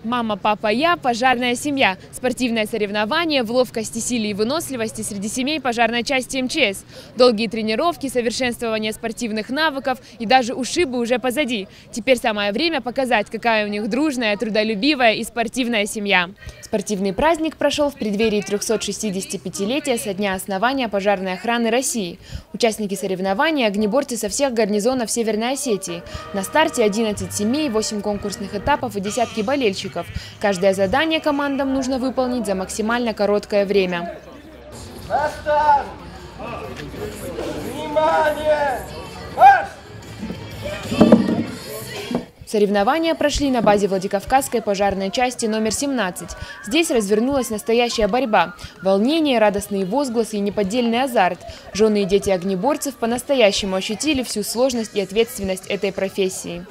Мама, папа, я – пожарная семья. Спортивное соревнование в ловкости, силе и выносливости среди семей пожарной части МЧС. Долгие тренировки, совершенствование спортивных навыков и даже ушибы уже позади. Теперь самое время показать, какая у них дружная, трудолюбивая и спортивная семья. Спортивный праздник прошел в преддверии 365-летия со дня основания пожарной охраны России. Участники соревнований – огнеборцы со всех гарнизонов Северной Осетии. На старте 11 семей, 8 конкурсных этапов и десятки болельщиков. Каждое задание командам нужно выполнить за максимально короткое время. На старт! Внимание! Марш! Соревнования прошли на базе Владикавказской пожарной части номер 17. Здесь развернулась настоящая борьба. Волнение, радостные возгласы и неподдельный азарт. Жены и дети огнеборцев по-настоящему ощутили всю сложность и ответственность этой профессии.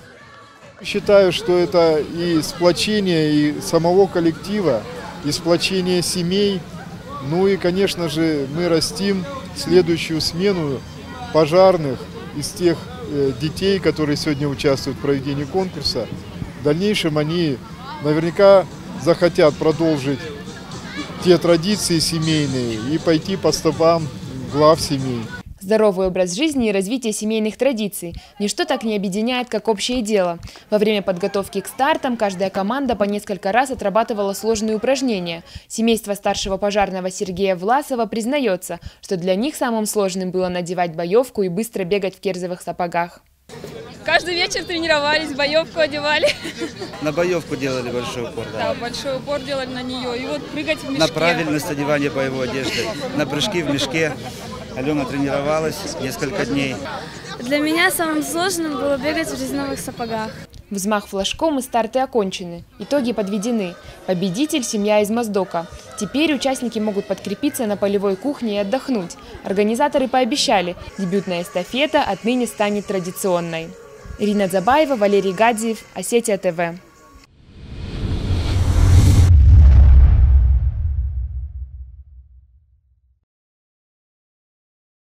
Считаю, что это и сплочение и самого коллектива, и сплочение семей. Ну и, конечно же, мы растим следующую смену пожарных из тех детей, которые сегодня участвуют в проведении конкурса. В дальнейшем они наверняка захотят продолжить те традиции семейные и пойти по стопам глав семей. Здоровый образ жизни и развитие семейных традиций. Ничто так не объединяет, как общее дело. Во время подготовки к стартам каждая команда по несколько раз отрабатывала сложные упражнения. Семейство старшего пожарного Сергея Власова признается, что для них самым сложным было надевать боевку и быстро бегать в кирзовых сапогах. Каждый вечер тренировались, боевку одевали. На боевку делали большой упор. Да, большой упор делали на нее. И вот прыгать в мешке. На правильность одевания боевой одежды, на прыжки в мешке. Алена тренировалась несколько дней. Для меня самым сложным было бегать в резиновых сапогах. Взмах флажком и старты окончены. Итоги подведены. Победитель – семья из Моздока. Теперь участники могут подкрепиться на полевой кухне и отдохнуть. Организаторы пообещали – дебютная эстафета отныне станет традиционной. Ирина Дзабаева, Валерий Гадзиев, Осетия ТВ.